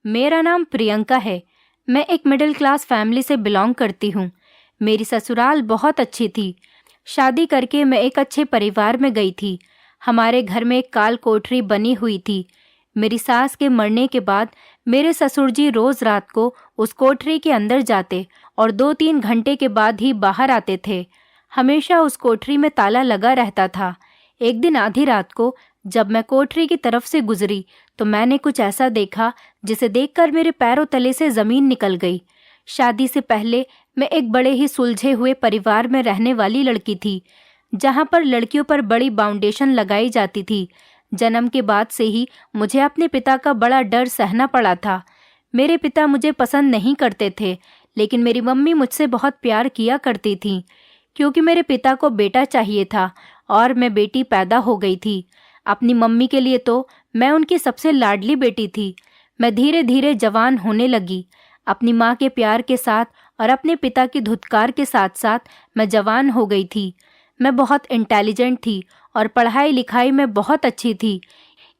मेरा नाम प्रियंका है। मैं एक मिडिल क्लास फैमिली से बिलोंग करती हूँ। मेरी ससुराल बहुत अच्छी थी। शादी करके मैं एक अच्छे परिवार में गई थी। हमारे घर में एक काल कोठरी बनी हुई थी। मेरी सास के मरने के बाद मेरे ससुर जी रोज रात को उस कोठरी के अंदर जाते और 2-3 घंटे के बाद ही बाहर आते थे। हमेशा उस कोठरी में ताला लगा रहता था। एक दिन आधी रात को जब मैं कोठरी की तरफ से गुजरी तो मैंने कुछ ऐसा देखा जिसे देखकर मेरे पैरों तले से जमीन निकल गई। शादी से पहले मैं एक बड़े ही सुलझे हुए परिवार में रहने वाली लड़की थी, जहां पर लड़कियों पर बड़ी बाउंडेशन लगाई जाती थी। जन्म के बाद से ही मुझे अपने पिता का बड़ा डर सहना पड़ा था। मेरे पिता मुझे पसंद नहीं करते थे, लेकिन मेरी मम्मी मुझसे बहुत प्यार किया करती थी, क्योंकि मेरे पिता को बेटा चाहिए था और मैं बेटी पैदा हो गई थी। अपनी मम्मी के लिए तो मैं उनकी सबसे लाडली बेटी थी। मैं धीरे धीरे जवान होने लगी। अपनी माँ के प्यार के साथ और अपने पिता की धुतकार के साथ साथ मैं जवान हो गई थी। मैं बहुत इंटेलिजेंट थी और पढ़ाई लिखाई में बहुत अच्छी थी।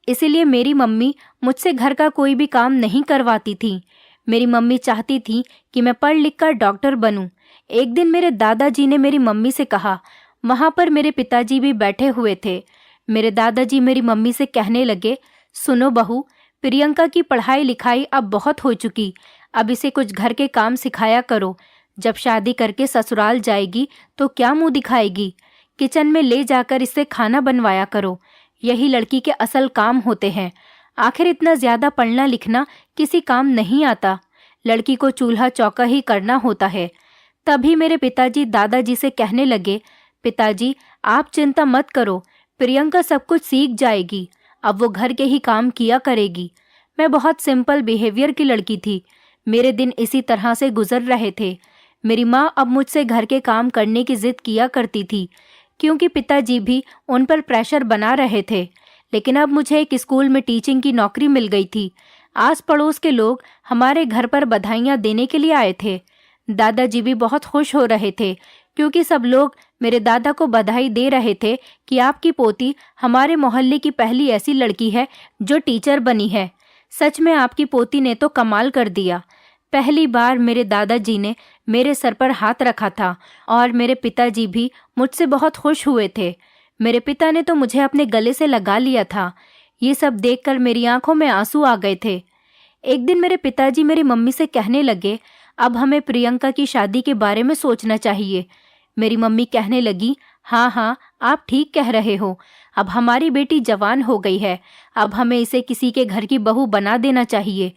इसीलिए मेरी मम्मी मुझसे घर का कोई भी काम नहीं करवाती थी। मेरी मम्मी चाहती थी कि मैं पढ़ लिख कर डॉक्टर बनूं। एक दिन मेरे दादाजी ने मेरी मम्मी से कहा। वहाँ पर मेरे पिताजी भी बैठे हुए थे। मेरे दादाजी मेरी मम्मी से कहने लगे, सुनो बहू, प्रियंका की पढ़ाई लिखाई अब बहुत हो चुकी, अब इसे कुछ घर के काम सिखाया करो। जब शादी करके ससुराल जाएगी तो क्या मुंह दिखाएगी। किचन में ले जाकर इससे खाना बनवाया करो। यही लड़की के असल काम होते हैं। आखिर इतना ज्यादा पढ़ना लिखना किसी काम नहीं आता। लड़की को चूल्हा चौका ही करना होता है। तभी मेरे पिताजी दादाजी से कहने लगे, पिताजी आप चिंता मत करो, प्रियंका सब कुछ सीख जाएगी। अब वो घर के ही काम किया करेगी। मैं बहुत सिंपल बिहेवियर की लड़की थी। मेरे दिन इसी तरह से गुजर रहे थे। मेरी माँ अब मुझसे घर के काम करने की जिद किया करती थी, क्योंकि पिताजी भी उन पर प्रेशर बना रहे थे। लेकिन अब मुझे एक स्कूल में टीचिंग की नौकरी मिल गई थी। आस पड़ोस के लोग हमारे घर पर बधाइयाँ देने के लिए आए थे। दादाजी भी बहुत खुश हो रहे थे, क्योंकि सब लोग मेरे दादा को बधाई दे रहे थे कि आपकी पोती हमारे मोहल्ले की पहली ऐसी लड़की है जो टीचर बनी है। सच में आपकी पोती ने तो कमाल कर दिया। पहली बार मेरे दादाजी ने मेरे सर पर हाथ रखा था और मेरे पिताजी भी मुझसे बहुत खुश हुए थे। मेरे पिता ने तो मुझे अपने गले से लगा लिया था। ये सब देखकर मेरी आंखों में आंसू आ गए थे। एक दिन मेरे पिताजी मेरी मम्मी से कहने लगे, अब हमें प्रियंका की शादी के बारे में सोचना चाहिए। मेरी मम्मी कहने लगी, हाँ हाँ आप ठीक कह रहे हो। अब हमारी बेटी जवान हो गई है, अब हमें इसे किसी के घर की बहू बना देना चाहिए।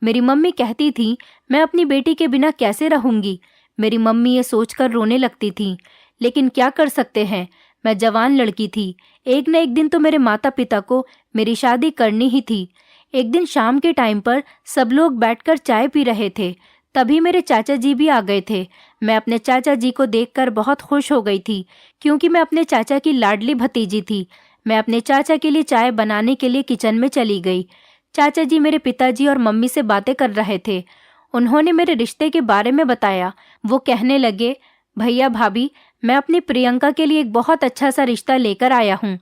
मेरी मम्मी कहती थी, मैं अपनी बेटी के बिना कैसे रहूंगी। मेरी मम्मी ये सोचकर रोने लगती थी, लेकिन क्या कर सकते हैं, मैं जवान लड़की थी। एक न एक दिन तो मेरे माता पिता को मेरी शादी करनी ही थी। एक दिन शाम के टाइम पर सब लोग बैठकर चाय पी रहे थे। तभी मेरे चाचा जी भी आ गए थे। मैं अपने चाचा जी को देखकर बहुत खुश हो गई थी, क्योंकि मैं अपने चाचा की लाडली भतीजी थी। मैं अपने चाचा के लिए चाय बनाने के लिए किचन में चली गई। चाचा जी मेरे पिताजी और मम्मी से बातें कर रहे थे। उन्होंने मेरे रिश्ते के बारे में बताया। वो कहने लगे, भैया भाभी, मैं अपनी प्रियंका के लिए एक बहुत अच्छा सा रिश्ता लेकर आया हूँ।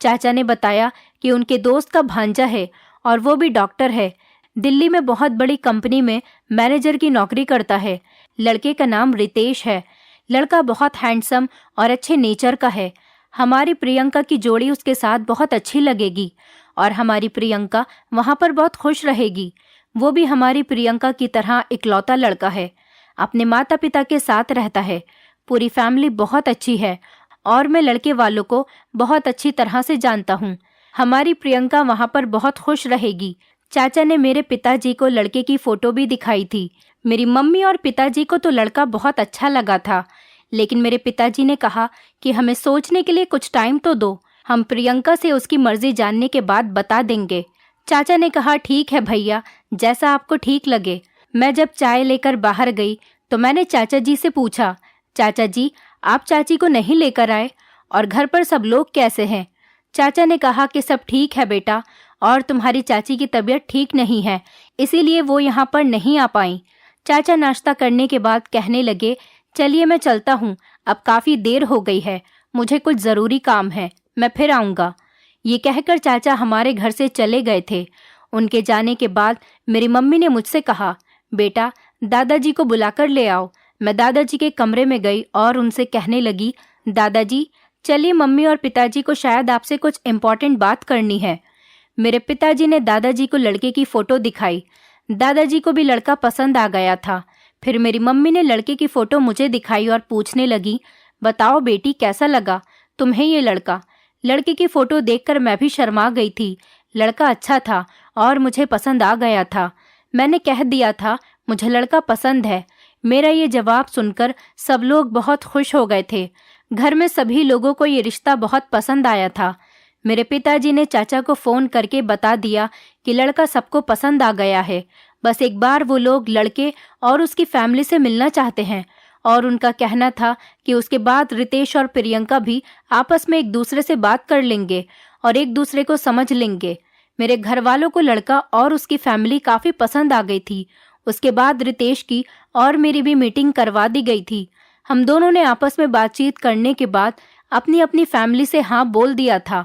चाचा ने बताया कि उनके दोस्त का भांजा है और वो भी डॉक्टर है। दिल्ली में बहुत बड़ी कंपनी में मैनेजर की नौकरी करता है। लड़के का नाम रितेश है। लड़का बहुत हैंडसम और अच्छे नेचर का है। हमारी प्रियंका की जोड़ी उसके साथ बहुत अच्छी लगेगी और हमारी प्रियंका वहाँ पर बहुत खुश रहेगी। वो भी हमारी प्रियंका की तरह इकलौता लड़का है। अपने माता पिता के साथ रहता है। पूरी फैमिली बहुत अच्छी है और मैं लड़के वालों को बहुत अच्छी तरह से जानता हूँ। हमारी प्रियंका वहाँ पर बहुत खुश रहेगी। चाचा ने मेरे पिताजी को लड़के की फोटो भी दिखाई थी। मेरी मम्मी और पिताजी को तो लड़का बहुत अच्छा लगा था, लेकिन मेरे पिताजी ने कहा कि हमें सोचने के लिए कुछ टाइम तो दो, हम प्रियंका से उसकी मर्जी जानने के बाद बता देंगे। चाचा ने कहा, ठीक है भैया, जैसा आपको ठीक लगे। मैं जब चाय लेकर बाहर गई तो मैंने चाचा जी से पूछा, चाचा जी आप चाची को नहीं लेकर आए और घर पर सब लोग कैसे हैं? चाचा ने कहा कि सब ठीक है बेटा, और तुम्हारी चाची की तबीयत ठीक नहीं है, इसीलिए वो यहाँ पर नहीं आ पाई। चाचा नाश्ता करने के बाद कहने लगे, चलिए मैं चलता हूँ, अब काफ़ी देर हो गई है, मुझे कुछ ज़रूरी काम है, मैं फिर आऊँगा। ये कहकर चाचा हमारे घर से चले गए थे। उनके जाने के बाद मेरी मम्मी ने मुझसे कहा, बेटा दादाजी को बुलाकर ले आओ। मैं दादाजी के कमरे में गई और उनसे कहने लगी, दादाजी चलिए, मम्मी और पिताजी को शायद आपसे कुछ इम्पोर्टेंट बात करनी है। मेरे पिताजी ने दादाजी को लड़के की फोटो दिखाई। दादाजी को भी लड़का पसंद आ गया था। फिर मेरी मम्मी ने लड़के की फोटो मुझे दिखाई और पूछने लगी, बताओ बेटी कैसा लगा तुम्हें ये लड़का। लड़के की फोटो देखकर मैं भी शर्मा गई थी। लड़का अच्छा था और मुझे पसंद आ गया था। मैंने कह दिया था मुझे लड़का पसंद है। मेरा ये जवाब सुनकर सब लोग बहुत खुश हो गए थे। घर में सभी लोगों को ये रिश्ता बहुत पसंद आया था। मेरे पिताजी ने चाचा को फ़ोन करके बता दिया कि लड़का सबको पसंद आ गया है। बस एक बार वो लोग लड़के और उसकी फैमिली से मिलना चाहते हैं। और उनका कहना था कि उसके बाद रितेश और प्रियंका भी आपस में एक दूसरे से बात कर लेंगे और एक दूसरे को समझ लेंगे। मेरे घर वालों को लड़का और उसकी फैमिली काफ़ी पसंद आ गई थी। उसके बाद रितेश की और मेरी भी मीटिंग करवा दी गई थी। हम दोनों ने आपस में बातचीत करने के बाद अपनी अपनी फैमिली से हाँ बोल दिया था।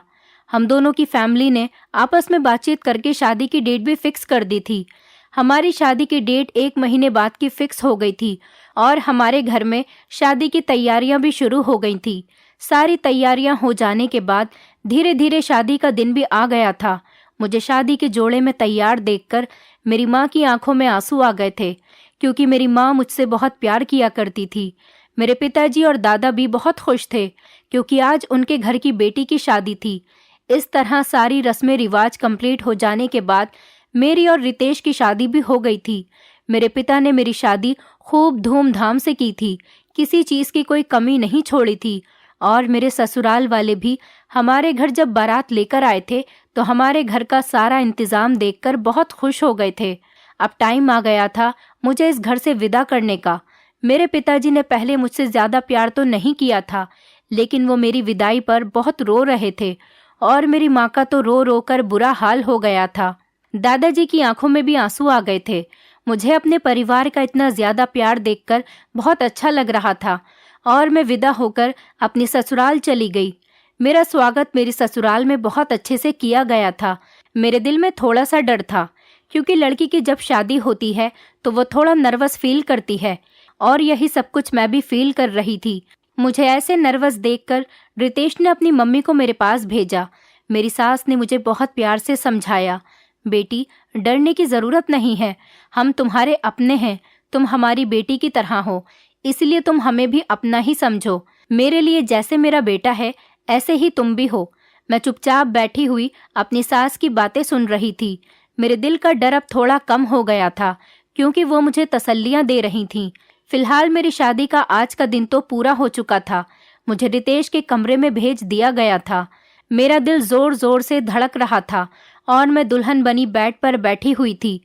हम दोनों की फैमिली ने आपस में बातचीत करके शादी की डेट भी फिक्स कर दी थी। हमारी शादी की डेट 1 महीने बाद की फिक्स हो गई थी और हमारे घर में शादी की तैयारियां भी शुरू हो गई थी। सारी तैयारियां हो जाने के बाद धीरे धीरे शादी का दिन भी आ गया था। मुझे शादी के जोड़े में तैयार देखकर मेरी माँ की आंखों में आंसू आ गए थे, क्योंकि मेरी माँ मुझसे बहुत प्यार किया करती थी। मेरे पिताजी और दादा भी बहुत खुश थे, क्योंकि आज उनके घर की बेटी की शादी थी। इस तरह सारी रस्में रिवाज कंप्लीट हो जाने के बाद मेरी और रितेश की शादी भी हो गई थी। मेरे पिता ने मेरी शादी खूब धूमधाम से की थी, किसी चीज़ की कोई कमी नहीं छोड़ी थी। और मेरे ससुराल वाले भी हमारे घर जब बारात लेकर आए थे तो हमारे घर का सारा इंतज़ाम देखकर बहुत खुश हो गए थे। अब टाइम आ गया था मुझे इस घर से विदा करने का। मेरे पिताजी ने पहले मुझसे ज़्यादा प्यार तो नहीं किया था, लेकिन वो मेरी विदाई पर बहुत रो रहे थे और मेरी माँ का तो रो रो कर बुरा हाल हो गया था। दादाजी की आंखों में भी आंसू आ गए थे। मुझे अपने परिवार का इतना ज़्यादा प्यार देखकर बहुत अच्छा लग रहा था और मैं विदा होकर अपनी ससुराल चली गई। मेरा स्वागत मेरी ससुराल में बहुत अच्छे से किया गया था। मेरे दिल में थोड़ा सा डर था, क्योंकि लड़की की जब शादी होती है तो वो थोड़ा नर्वस फील करती है और यही सब कुछ मैं भी फील कर रही थी। मुझे ऐसे नर्वस देखकर रितेश ने अपनी मम्मी को मेरे पास भेजा। मेरी सास ने मुझे बहुत प्यार से समझाया, बेटी डरने की ज़रूरत नहीं है, हम तुम्हारे अपने हैं, तुम हमारी बेटी की तरह हो, इसलिए तुम हमें भी अपना ही समझो। मेरे लिए जैसे मेरा बेटा है ऐसे ही तुम भी हो। मैं चुपचाप बैठी हुई अपनी सास की बातें सुन रही थी। मेरे दिल का डर अब थोड़ा कम हो गया था, क्योंकि वो मुझे तसल्लियाँ दे रही थीं। फिलहाल मेरी शादी का आज का दिन तो पूरा हो चुका था। मुझे रितेश के कमरे में भेज दिया गया था। मेरा दिल जोर जोर से धड़क रहा था और मैं दुल्हन बनी बेड पर बैठी हुई थी।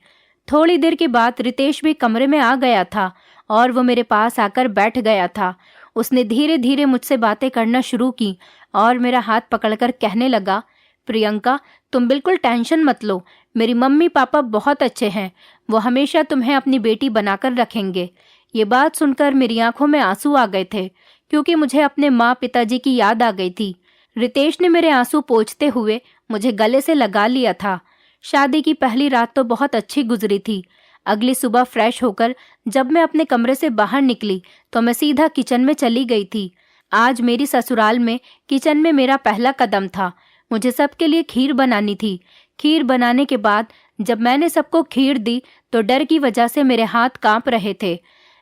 थोड़ी देर के बाद रितेश भी कमरे में आ गया था और वो मेरे पास आकर बैठ गया था। उसने धीरे धीरे मुझसे बातें करना शुरू की और मेरा हाथ पकड़कर कहने लगा, प्रियंका तुम बिल्कुल टेंशन मत लो, मेरी मम्मी पापा बहुत अच्छे हैं, वो हमेशा तुम्हें अपनी बेटी बनाकर रखेंगे। ये बात सुनकर मेरी आंखों में आंसू आ गए थे, क्योंकि मुझे अपने माँ पिताजी की याद आ गई थी। रितेश ने मेरे आंसू पोंछते हुए मुझे गले से लगा लिया था। शादी की पहली रात तो बहुत अच्छी गुजरी थी। अगली सुबह फ्रेश होकर जब मैं अपने कमरे से बाहर निकली तो मैं सीधा किचन में चली गई थी। आज मेरी ससुराल में किचन में मेरा पहला कदम था। मुझे सबके लिए खीर बनानी थी। खीर बनाने के बाद जब मैंने सबको खीर दी तो डर की वजह से मेरे हाथ कांप रहे थे।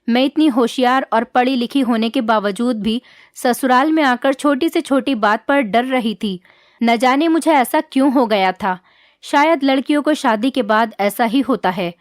मैं इतनी होशियार और पढ़ी लिखी होने के बावजूद भी ससुराल में आकर छोटी से छोटी बात पर डर रही थी। न जाने मुझे ऐसा क्यों हो गया था। शायद लड़कियों को शादी के बाद ऐसा ही होता है।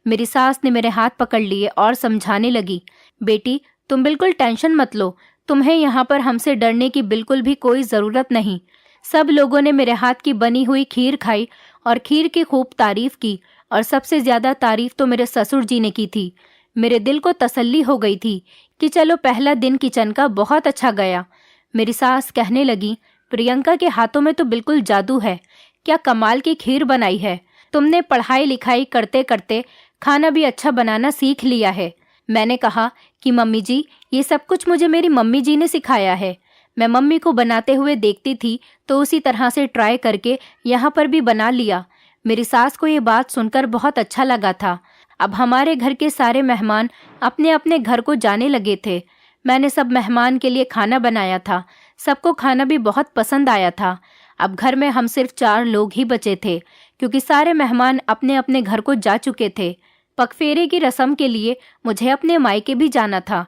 मेरी सास ने मेरे हाथ पकड़ लिए और समझाने लगी, बेटी तुम बिल्कुल टेंशन मत लो, तुम्हें यहाँ पर हमसे डरने की बिल्कुल भी कोई ज़रूरत नहीं। सब लोगों ने मेरे हाथ की बनी हुई खीर खाई और खीर की खूब तारीफ की, और सबसे ज़्यादा तारीफ तो मेरे ससुर जी ने की थी। मेरे दिल को तसल्ली हो गई थी कि चलो पहला दिन किचन का बहुत अच्छा गया। मेरी सास कहने लगी, प्रियंका के हाथों में तो बिल्कुल जादू है, क्या कमाल की खीर बनाई है। तुमने पढ़ाई लिखाई करते करते खाना भी अच्छा बनाना सीख लिया है। मैंने कहा कि मम्मी जी ये सब कुछ मुझे मेरी मम्मी जी ने सिखाया है। मैं मम्मी को बनाते हुए देखती थी तो उसी तरह से ट्राई करके यहाँ पर भी बना लिया। मेरी सास को ये बात सुनकर बहुत अच्छा लगा था। अब हमारे घर के सारे मेहमान अपने अपने घर को जाने लगे थे। मैंने सब मेहमान के लिए खाना बनाया था। सबको खाना भी बहुत पसंद आया था। अब घर में हम सिर्फ 4 लोग ही बचे थे, क्योंकि सारे मेहमान अपने अपने घर को जा चुके थे। पगफेरे की रस्म के लिए मुझे अपने मायके भी जाना था।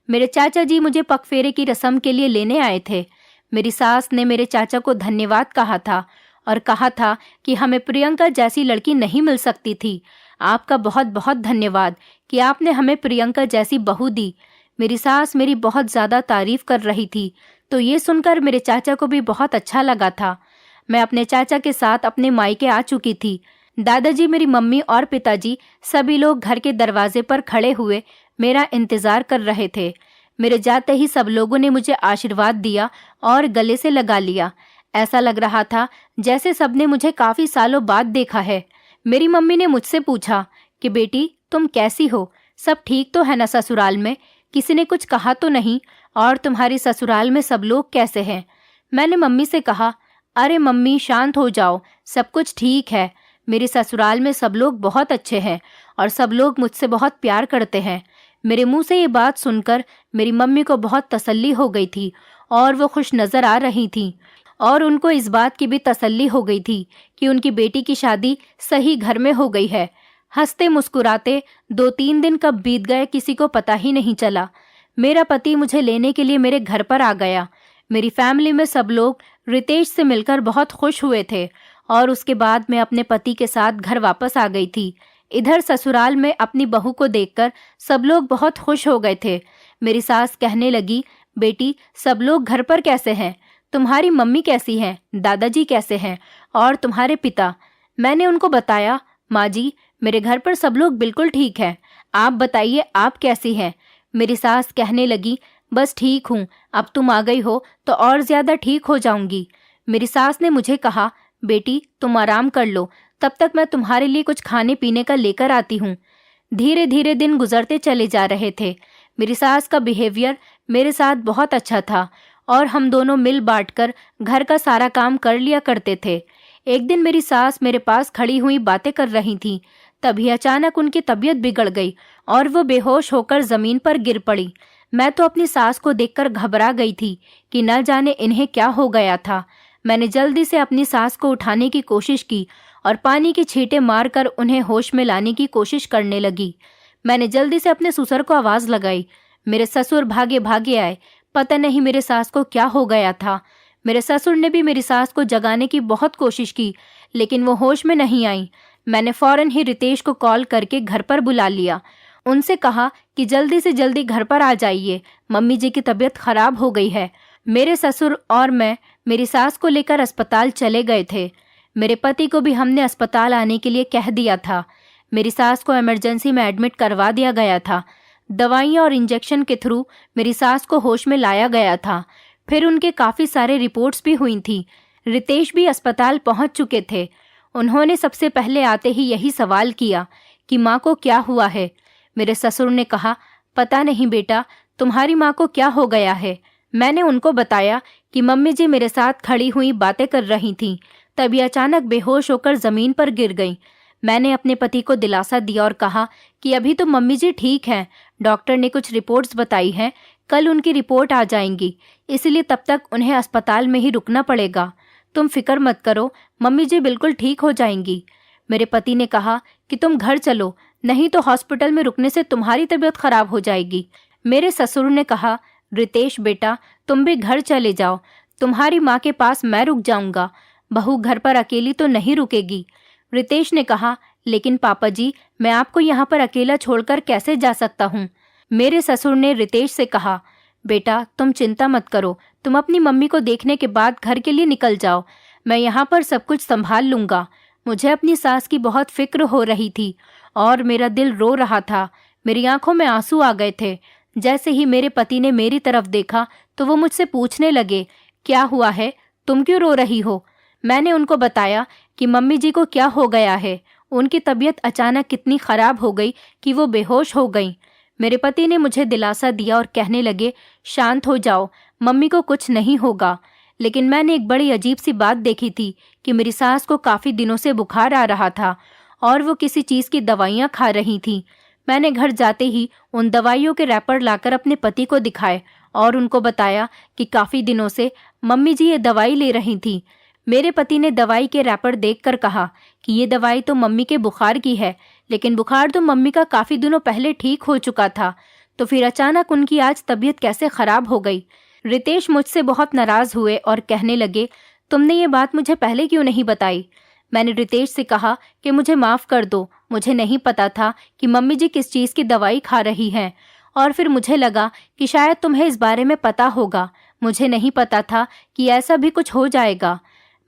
मेरे चाचा जी मुझे पगफेरे की रस्म के लिए लेने आए थे। मेरी सास ने मेरे चाचा को धन्यवाद कहा था और कहा था कि हमें प्रियंका जैसी लड़की नहीं मिल सकती थी। आपका बहुत बहुत धन्यवाद कि आपने हमें प्रियंका जैसी बहू दी। मेरी सास मेरी बहुत ज़्यादा तारीफ कर रही थी, तो ये सुनकर मेरे चाचा को भी बहुत अच्छा लगा था। मैं अपने चाचा के साथ अपने मायके आ चुकी थी। दादाजी, मेरी मम्मी और पिताजी सभी लोग घर के दरवाजे पर खड़े हुए मेरा इंतज़ार कर रहे थे। मेरे जाते ही सब लोगों ने मुझे आशीर्वाद दिया और गले से लगा लिया। ऐसा लग रहा था जैसे सबने मुझे काफ़ी सालों बाद देखा है। मेरी मम्मी ने मुझसे पूछा कि बेटी, तुम कैसी हो? सब ठीक तो है ना ससुराल में? किसी ने कुछ कहा तो नहीं? और तुम्हारी ससुराल में सब लोग कैसे हैं? मैंने मम्मी से कहा, अरे मम्मी, शांत हो जाओ, सब कुछ ठीक है। मेरे ससुराल में सब लोग बहुत अच्छे हैं और सब लोग मुझसे बहुत प्यार करते हैं। मेरे मुंह से ये बात सुनकर मेरी मम्मी को बहुत तसल्ली हो गई थी और वो खुश नज़र आ रही थी, और उनको इस बात की भी तसल्ली हो गई थी कि उनकी बेटी की शादी सही घर में हो गई है। हंसते मुस्कुराते 2-3 दिन कब बीत गए किसी को पता ही नहीं चला। मेरा पति मुझे लेने के लिए मेरे घर पर आ गया। मेरी फैमिली में सब लोग रितेश से मिलकर बहुत खुश हुए थे और उसके बाद मैं अपने पति के साथ घर वापस आ गई थी। इधर ससुराल में अपनी बहू को देखकर सब लोग बहुत खुश हो गए थे। मेरी सास कहने लगी, बेटी, सब लोग घर पर कैसे हैं? तुम्हारी मम्मी कैसी हैं? दादाजी कैसे हैं? और तुम्हारे पिता? मैंने उनको बताया, माँ जी, मेरे घर पर सब लोग बिल्कुल ठीक हैं। आप बताइए, आप कैसी हैं? मेरी सास कहने लगी, बस ठीक हूँ, अब तुम आ गई हो तो और ज़्यादा ठीक हो जाऊंगी। मेरी सास ने मुझे कहा, बेटी, तुम आराम कर लो, तब तक मैं तुम्हारे लिए कुछ खाने पीने का लेकर आती हूँ। धीरे धीरे दिन गुजरते चले जा रहे थे। मेरी सास का बिहेवियर मेरे साथ बहुत अच्छा था और हम दोनों मिल बांटकर घर का सारा काम कर लिया करते थे। एक दिन मेरी सास मेरे पास खड़ी हुई बातें कर रही थी। तभी अचानक उनकी तबीयत बिगड़ गई और वो बेहोश होकर जमीन पर गिर पड़ी। मैं तो अपनी सास को देखकर घबरा गई थी कि न जाने इन्हें क्या हो गया था। मैंने जल्दी से अपनी सास को उठाने की कोशिश की और पानी की छींटे मारकर उन्हें होश में लाने की कोशिश करने लगी। मैंने जल्दी से अपने ससुर को आवाज़ लगाई। मेरे ससुर भागे भागे आए। पता नहीं मेरे सास को क्या हो गया था। मेरे ससुर ने भी मेरी सास को जगाने की बहुत कोशिश की, लेकिन वो होश में नहीं आई। मैंने फौरन ही रितेश को कॉल करके घर पर बुला लिया। उनसे कहा कि जल्दी से जल्दी घर पर आ जाइए, मम्मी जी की तबीयत खराब हो गई है। मेरे ससुर और मैं मेरी सास को लेकर अस्पताल चले गए थे। मेरे पति को भी हमने अस्पताल आने के लिए कह दिया था। मेरी सास को इमरजेंसी में एडमिट करवा दिया गया था। दवाइयाँ और इंजेक्शन के थ्रू मेरी सास को होश में लाया गया था। फिर उनके काफ़ी सारे रिपोर्ट्स भी हुई थी। रितेश भी अस्पताल पहुंच चुके थे। उन्होंने सबसे पहले आते ही यही सवाल किया कि माँ को क्या हुआ है। मेरे ससुर ने कहा, पता नहीं बेटा, तुम्हारी माँ को क्या हो गया है। मैंने उनको बताया कि मम्मी जी मेरे साथ खड़ी हुई बातें कर रही थीं, तभी अचानक बेहोश होकर ज़मीन पर गिर गईं। मैंने अपने पति को दिलासा दिया और कहा कि अभी तो मम्मी जी ठीक हैं, डॉक्टर ने कुछ रिपोर्ट्स बताई हैं, कल उनकी रिपोर्ट आ जाएंगी, इसलिए तब तक उन्हें अस्पताल में ही रुकना पड़ेगा। तुम फिक्र मत करो, मम्मी जी बिल्कुल ठीक हो जाएंगी। मेरे पति ने कहा कि तुम घर चलो, नहीं तो हॉस्पिटल में रुकने से तुम्हारी तबीयत खराब हो जाएगी। मेरे ससुर ने कहा, रितेश बेटा, तुम भी घर चले जाओ, तुम्हारी माँ के पास मैं रुक जाऊंगा, बहू घर पर अकेली तो नहीं रुकेगी। रितेश ने कहा, लेकिन पापा जी, मैं आपको यहाँ पर अकेला छोड़कर कैसे जा सकता हूँ। मेरे ससुर ने रितेश से कहा, बेटा तुम चिंता मत करो, तुम अपनी मम्मी को देखने के बाद घर के लिए निकल जाओ, मैं यहाँ पर सब कुछ संभाल लूँगा। मुझे अपनी सास की बहुत फिक्र हो रही थी और मेरा दिल रो रहा था, मेरी आंखों में आंसू आ गए थे। जैसे ही मेरे पति ने मेरी तरफ देखा तो वो मुझसे पूछने लगे, क्या हुआ है, तुम क्यों रो रही हो। मैंने उनको बताया कि मम्मी जी को क्या हो गया है, उनकी तबीयत अचानक कितनी ख़राब हो गई कि वो बेहोश हो गई। मेरे पति ने मुझे दिलासा दिया और कहने लगे, शांत हो जाओ, मम्मी को कुछ नहीं होगा। लेकिन मैंने एक बड़ी अजीब सी बात देखी थी कि मेरी सास को काफ़ी दिनों से बुखार आ रहा था और वो किसी चीज़ की दवाइयाँ खा रही थी। मैंने घर जाते ही उन दवाइयों के रैपर लाकर अपने पति को दिखाए और उनको बताया कि काफ़ी दिनों से मम्मी जी ये दवाई ले रही थी। मेरे पति ने दवाई के रैपर देखकर कहा कि ये दवाई तो मम्मी के बुखार की है, लेकिन बुखार तो मम्मी का काफ़ी दिनों पहले ठीक हो चुका था, तो फिर अचानक उनकी आज तबीयत कैसे खराब हो गई। रितेश मुझसे बहुत नाराज हुए और कहने लगे, तुमने ये बात मुझे पहले क्यों नहीं बताई। मैंने रितेश से कहा कि मुझे माफ़ कर दो, मुझे नहीं पता था कि मम्मी जी किस चीज़ की दवाई खा रही हैं, और फिर मुझे लगा कि शायद तुम्हें इस बारे में पता होगा। मुझे नहीं पता था कि ऐसा भी कुछ हो जाएगा।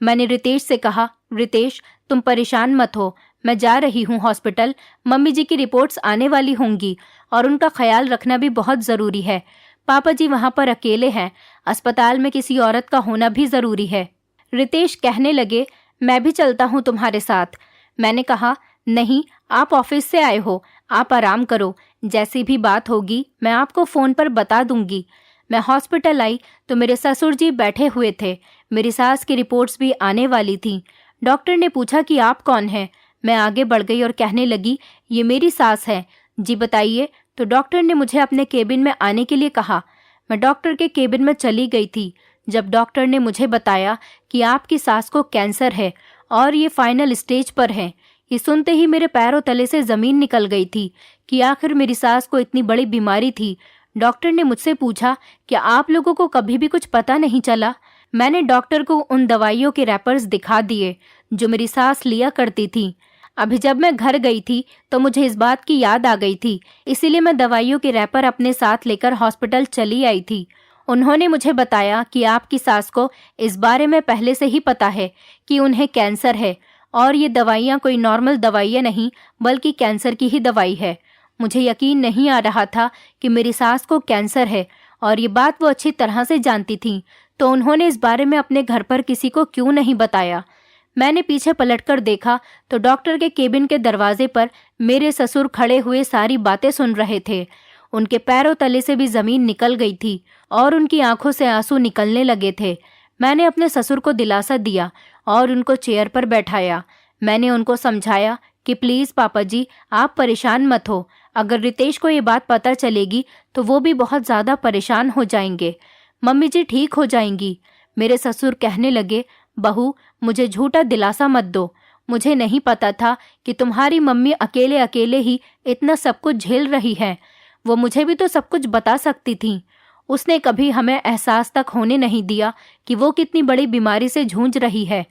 मैंने रितेश से कहा, रितेश तुम परेशान मत हो, मैं जा रही हूँ हॉस्पिटल। मम्मी जी की रिपोर्ट्स आने वाली होंगी और उनका ख्याल रखना भी बहुत ज़रूरी है। पापा जी वहाँ पर अकेले हैं, अस्पताल में किसी औरत का होना भी ज़रूरी है। रितेश कहने लगे, मैं भी चलता हूँ तुम्हारे साथ। मैंने कहा, नहीं, आप ऑफिस से आए हो, आप आराम करो, जैसी भी बात होगी मैं आपको फ़ोन पर बता दूंगी। मैं हॉस्पिटल आई तो मेरे ससुर जी बैठे हुए थे। मेरी सास की रिपोर्ट्स भी आने वाली थी। डॉक्टर ने पूछा कि आप कौन हैं। मैं आगे बढ़ गई और कहने लगी, ये मेरी सास है। जी बताइए। तो डॉक्टर ने मुझे अपने केबिन में आने के लिए कहा। मैं डॉक्टर के केबिन में चली गई थी। जब डॉक्टर ने मुझे बताया कि आपकी सास को कैंसर है और ये फाइनल स्टेज पर है, ये सुनते ही मेरे पैरों तले से ज़मीन निकल गई थी कि आखिर मेरी सास को इतनी बड़ी बीमारी थी। डॉक्टर ने मुझसे पूछा, क्या आप लोगों को कभी भी कुछ पता नहीं चला। मैंने डॉक्टर को उन दवाइयों के रैपर्स दिखा दिए जो मेरी सास लिया करती थी। अभी जब मैं घर गई थी तो मुझे इस बात की याद आ गई थी, इसीलिए मैं दवाइयों के रैपर अपने साथ लेकर हॉस्पिटल चली आई थी। उन्होंने मुझे बताया कि आपकी सास को इस बारे में पहले से ही पता है कि उन्हें कैंसर है और ये दवाइयाँ कोई नॉर्मल दवाइयाँ नहीं बल्कि कैंसर की ही दवाई है। मुझे यकीन नहीं आ रहा था कि मेरी सास को कैंसर है और ये बात वो अच्छी तरह से जानती थी, तो उन्होंने इस बारे में अपने घर पर किसी को क्यों नहीं बताया। मैंने पीछे पलटकर देखा तो डॉक्टर के केबिन के दरवाजे पर मेरे ससुर खड़े हुए सारी बातें सुन रहे थे। उनके पैरों तले से भी ज़मीन निकल गई थी और उनकी आंखों से आंसू निकलने लगे थे। मैंने अपने ससुर को दिलासा दिया और उनको चेयर पर बैठाया। मैंने उनको समझाया कि प्लीज़ पापा जी, आप परेशान मत हो। अगर रितेश को ये बात पता चलेगी तो वो भी बहुत ज़्यादा परेशान हो जाएंगे। मम्मी जी ठीक हो जाएंगी। मेरे ससुर कहने लगे, बहू मुझे झूठा दिलासा मत दो। मुझे नहीं पता था कि तुम्हारी मम्मी अकेले अकेले ही इतना सब कुछ झेल रही है। वो मुझे भी तो सब कुछ बता सकती थी। उसने कभी हमें एहसास तक होने नहीं दिया कि वो कितनी बड़ी बीमारी से जूझ रही है।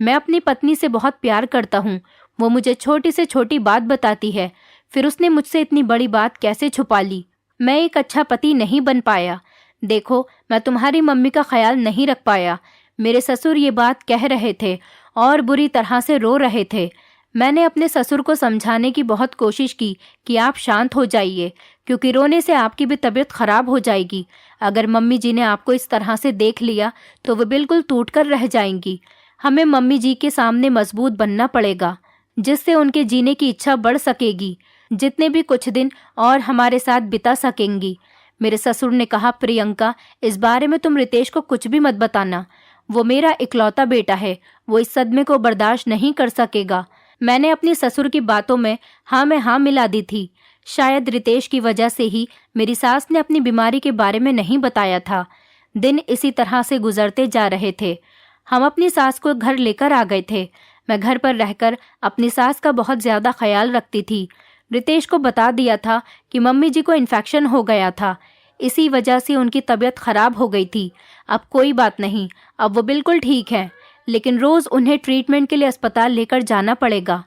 मैं अपनी पत्नी से बहुत प्यार करता हूँ। वो मुझे छोटी से छोटी बात बताती है, फिर उसने मुझसे इतनी बड़ी बात कैसे छुपा ली। मैं एक अच्छा पति नहीं बन पाया। देखो, मैं तुम्हारी मम्मी का ख्याल नहीं रख पाया। मेरे ससुर ये बात कह रहे थे और बुरी तरह से रो रहे थे। मैंने अपने ससुर को समझाने की बहुत कोशिश की कि आप शांत हो जाइए, क्योंकि रोने से आपकी भी तबीयत खराब हो जाएगी। अगर मम्मी जी ने आपको इस तरह से देख लिया तो वो बिल्कुल टूट कर रह जाएंगी। हमें मम्मी जी के सामने मजबूत बनना पड़ेगा, जिससे उनके जीने की इच्छा बढ़ सकेगी, जितने भी कुछ दिन और हमारे साथ बिता सकेंगी। मेरे ससुर ने कहा, प्रियंका, इस बारे में तुम रितेश को कुछ भी मत बताना। वो मेरा इकलौता बेटा है, वो इस सदमे को बर्दाश्त नहीं कर सकेगा। मैंने अपनी ससुर की बातों में हाँ मिला दी थी। शायद रितेश की वजह से ही मेरी सास ने अपनी बीमारी के बारे में नहीं बताया था। दिन इसी तरह से गुजरते जा रहे थे। हम अपनी सास को घर लेकर आ गए थे। मैं घर पर रहकर अपनी सास का बहुत ज़्यादा ख्याल रखती थी। रितेश को बता दिया था कि मम्मी जी को इन्फेक्शन हो गया था, इसी वजह से उनकी तबीयत खराब हो गई थी। अब कोई बात नहीं, अब वो बिल्कुल ठीक है, लेकिन रोज़ उन्हें ट्रीटमेंट के लिए अस्पताल लेकर जाना पड़ेगा।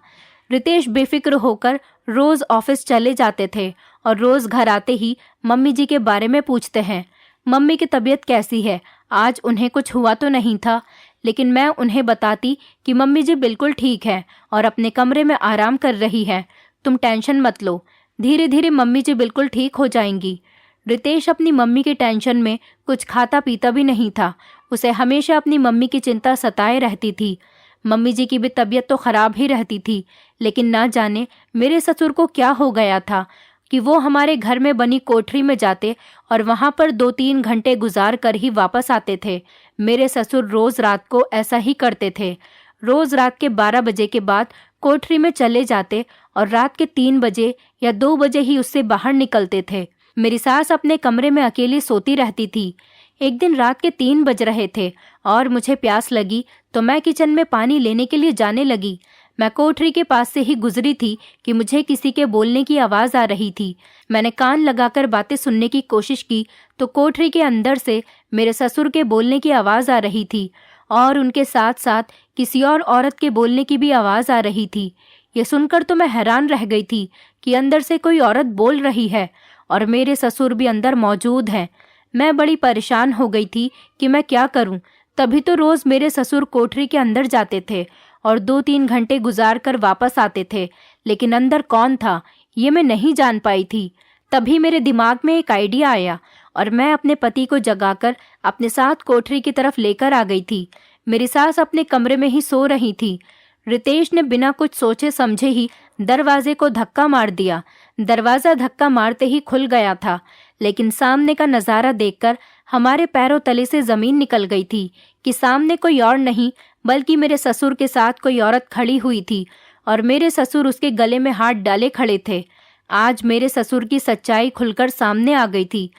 रितेश बेफिक्र होकर रोज़ ऑफिस चले जाते थे और रोज़ घर आते ही मम्मी जी के बारे में पूछते हैं, मम्मी की तबीयत कैसी है, आज उन्हें कुछ हुआ तो नहीं था। लेकिन मैं उन्हें बताती कि मम्मी जी बिल्कुल ठीक है और अपने कमरे में आराम कर रही है, तुम टेंशन मत लो, धीरे धीरे मम्मी जी बिल्कुल ठीक हो जाएंगी। रितेश अपनी मम्मी के टेंशन में कुछ खाता पीता भी नहीं था। उसे हमेशा अपनी मम्मी की चिंता सताए रहती थी। मम्मी जी की भी तबीयत तो खराब ही रहती थी, लेकिन ना जाने मेरे ससुर को क्या हो गया था। कि वो हमारे घर में बनी कोठरी में जाते और वहां पर 2-3 घंटे गुजार कर ही वापस आते थे। मेरे ससुर रोज रात को ऐसा ही करते थे। रोज रात के 12 बजे के बाद कोठरी में चले जाते और रात के 3 बजे या 2 बजे ही उससे बाहर निकलते थे। मेरी सास अपने कमरे में अकेली सोती रहती थी। एक दिन रात के 3 बज रहे थे और मुझे प्यास लगी तो मैं किचन में पानी लेने के लिए जाने लगी। मैं कोठरी के पास से ही गुजरी थी कि मुझे किसी के बोलने की आवाज़ आ रही थी। मैंने कान लगाकर बातें सुनने की कोशिश की तो कोठरी के अंदर से मेरे ससुर के बोलने की आवाज़ आ रही थी और उनके साथ साथ किसी और औरत के बोलने की भी आवाज़ आ रही थी। ये सुनकर तो मैं हैरान रह गई थी कि अंदर से कोई औरत बोल रही है और मेरे ससुर भी अंदर मौजूद हैं। मैं बड़ी परेशान हो गई थी कि मैं क्या करूं। तभी तो रोज़ मेरे ससुर कोठरी के अंदर जाते थे और 2-3 घंटे गुजार कर वापस आते थे, लेकिन अंदर कौन था ये मैं नहीं जान पाई थी। तभी मेरे दिमाग में एक आइडिया आया और मैं अपने पति को जगाकर अपने साथ कोठरी की तरफ लेकर आ गई थी। मेरी सास अपने कमरे में ही सो रही थी। रितेश ने बिना कुछ सोचे समझे ही दरवाजे को धक्का मार दिया। दरवाज़ा धक्का मारते ही खुल गया था, लेकिन सामने का नज़ारा देखकर हमारे पैरों तले से ज़मीन निकल गई थी कि सामने कोई और नहीं बल्कि मेरे ससुर के साथ कोई औरत खड़ी हुई थी और मेरे ससुर उसके गले में हाथ डाले खड़े थे। आज मेरे ससुर की सच्चाई खुलकर सामने आ गई थी।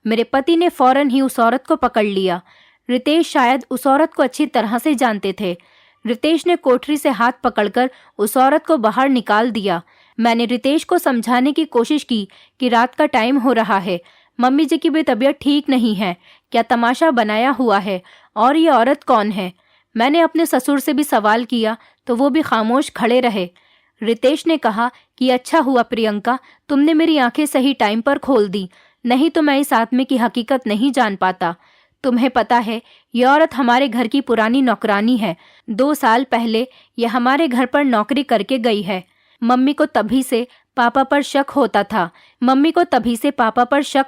मेरे पति ने फौरन ही उस औरत को पकड़ लिया। रितेश शायद उस औरत को अच्छी तरह से जानते थे। रितेश ने कोठरी से हाथ पकड़कर उस औरत को बाहर निकाल दिया। मैंने रितेश को समझाने की कोशिश की कि रात का टाइम हो रहा है, मम्मी जी की भी तबीयत ठीक नहीं है, क्या तमाशा बनाया हुआ है और ये औरत कौन है। मैंने अपने ससुर से भी सवाल किया तो वो भी खामोश खड़े रहे। रितेश ने कहा कि अच्छा हुआ प्रियंका, तुमने मेरी आंखें सही टाइम पर खोल दी, नहीं तो मैं इस आदमी की हकीकत नहीं जान पाता। तुम्हें पता है ये औरत हमारे घर की पुरानी नौकरानी है। 2 साल पहले ये हमारे घर पर नौकरी करके गई है। मम्मी को तभी से पापा पर शक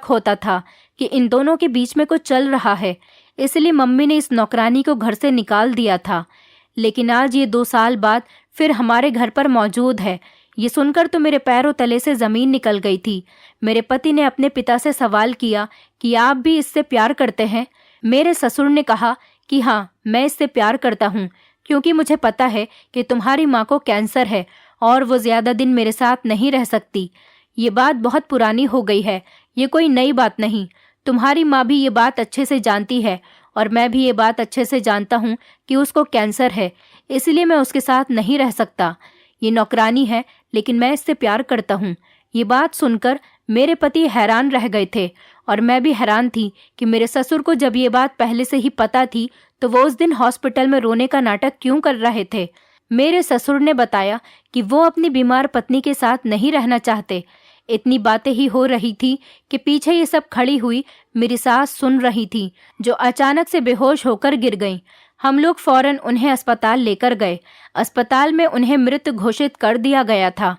होता था कि इन दोनों के बीच में कुछ चल रहा है, इसलिए मम्मी ने इस नौकरानी को घर से निकाल दिया था। लेकिन आज ये 2 साल बाद फिर हमारे घर पर मौजूद है। ये सुनकर तो मेरे पैरों तले से ज़मीन निकल गई थी। मेरे पति ने अपने पिता से सवाल किया कि आप भी इससे प्यार करते हैं। मेरे ससुर ने कहा कि हाँ, मैं इससे प्यार करता हूँ, क्योंकि मुझे पता है कि तुम्हारी माँ को कैंसर है और वो ज़्यादा दिन मेरे साथ नहीं रह सकती। ये बात बहुत पुरानी हो गई है, ये कोई नई बात नहीं। तुम्हारी माँ भी ये बात अच्छे से जानती है और मैं भी ये बात अच्छे से जानता हूँ कि उसको कैंसर है, इसलिए मैं उसके साथ नहीं रह सकता। ये नौकरानी है, लेकिन मैं इससे प्यार करता हूँ। ये बात सुनकर मेरे पति हैरान रह गए थे और मैं भी हैरान थी कि मेरे ससुर को जब ये बात पहले से ही पता थी तो वो उस दिन हॉस्पिटल में रोने का नाटक क्यों कर रहे थे। मेरे ससुर ने बताया कि वो अपनी बीमार पत्नी के साथ नहीं रहना चाहते। इतनी बातें ही हो रही थी कि पीछे ये सब खड़ी हुई मेरी सास सुन रही थी, जो अचानक से बेहोश होकर गिर गईं। हम लोग फौरन उन्हें अस्पताल लेकर गए। अस्पताल में उन्हें मृत घोषित कर दिया गया था।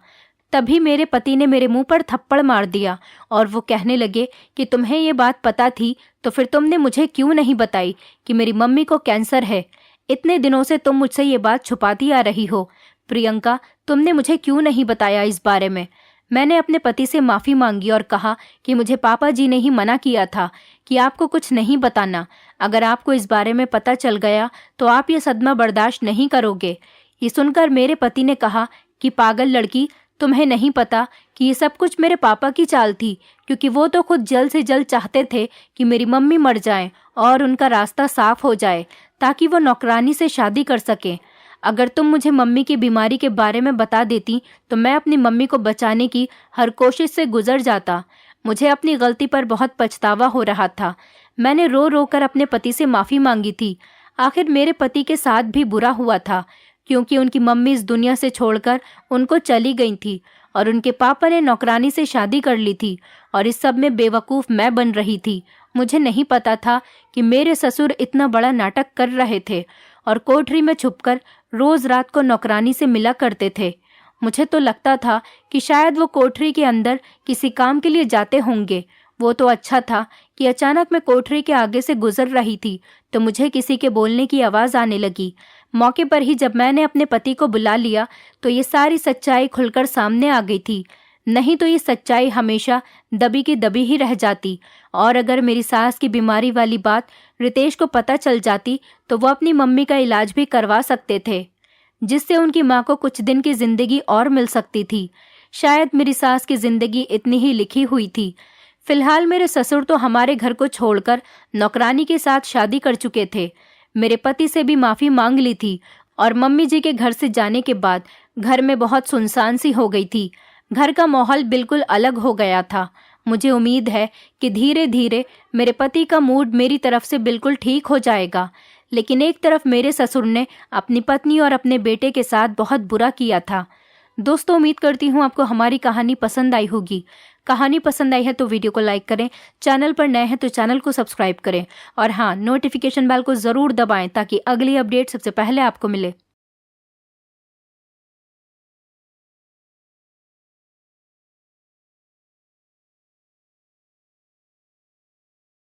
तभी मेरे पति ने मेरे मुंह पर थप्पड़ मार दिया और वो कहने लगे कि तुम्हें ये बात पता थी तो फिर तुमने मुझे क्यों नहीं बताई कि मेरी मम्मी को कैंसर है। इतने दिनों से तुम मुझसे ये बात छुपाती आ रही हो। प्रियंका, तुमने मुझे क्यों नहीं बताया इस बारे में। मैंने अपने पति से माफ़ी मांगी और कहा कि मुझे पापा जी ने ही मना किया था कि आपको कुछ नहीं बताना। अगर आपको इस बारे में पता चल गया तो आप ये सदमा बर्दाश्त नहीं करोगे। ये सुनकर मेरे पति ने कहा कि पागल लड़की, तुम्हें नहीं पता कि ये सब कुछ मेरे पापा की चाल थी, क्योंकि वो तो खुद जल्द से जल्द चाहते थे कि मेरी मम्मी मर जाएं और उनका रास्ता साफ हो जाए ताकि वो नौकरानी से शादी कर सकें। अगर तुम मुझे मम्मी की बीमारी के बारे में बता देती तो मैं अपनी मम्मी को बचाने की हर कोशिश से गुजर जाता। मुझे अपनी गलती पर बहुत पछतावा हो रहा था। मैंने रो रो कर अपने पति से माफ़ी मांगी थी। आखिर मेरे पति के साथ भी बुरा हुआ था, क्योंकि उनकी मम्मी इस दुनिया से छोड़कर उनको चली गई थी और उनके पापा ने नौकरानी से शादी कर ली थी और इस सब में बेवकूफ़ मैं बन रही थी। मुझे नहीं पता था कि मेरे ससुर इतना बड़ा नाटक कर रहे थे और कोठरी में छुपकर रोज़ रात को नौकरानी से मिला करते थे। मुझे तो लगता था कि शायद वो कोठरी के अंदर किसी काम के लिए जाते होंगे। वो तो अच्छा था कि अचानक मैं कोठरी के आगे से गुजर रही थी तो मुझे किसी के बोलने की आवाज़ आने लगी। मौके पर ही जब मैंने अपने पति को बुला लिया तो ये सारी सच्चाई खुलकर सामने आ गई थी। नहीं तो ये सच्चाई हमेशा दबी की दबी ही रह जाती। और अगर मेरी सास की बीमारी वाली बात रितेश को पता चल जाती तो वो अपनी मम्मी का इलाज भी करवा सकते थे, जिससे उनकी माँ को कुछ दिन की जिंदगी और मिल सकती थी। शायद मेरी सास की जिंदगी इतनी ही लिखी हुई थी। फिलहाल मेरे ससुर तो हमारे घर को छोड़कर नौकरानी के साथ शादी कर चुके थे। मेरे पति से भी माफी मांग ली थी और मम्मी जी के घर से जाने के बाद घर में बहुत सुनसान सी हो गई थी। घर का माहौल बिल्कुल अलग हो गया था। मुझे उम्मीद है कि धीरे धीरे मेरे पति का मूड मेरी तरफ से बिल्कुल ठीक हो जाएगा। लेकिन एक तरफ मेरे ससुर ने अपनी पत्नी और अपने बेटे के साथ बहुत बुरा किया था। दोस्तों, उम्मीद करती हूँ आपको हमारी कहानी पसंद आई होगी। कहानी पसंद आई है तो वीडियो को लाइक करें, चैनल पर नए हैं तो चैनल को सब्सक्राइब करें और हाँ, नोटिफिकेशन बेल को ज़रूर दबाएं ताकि अगली अपडेट सबसे पहले आपको मिले।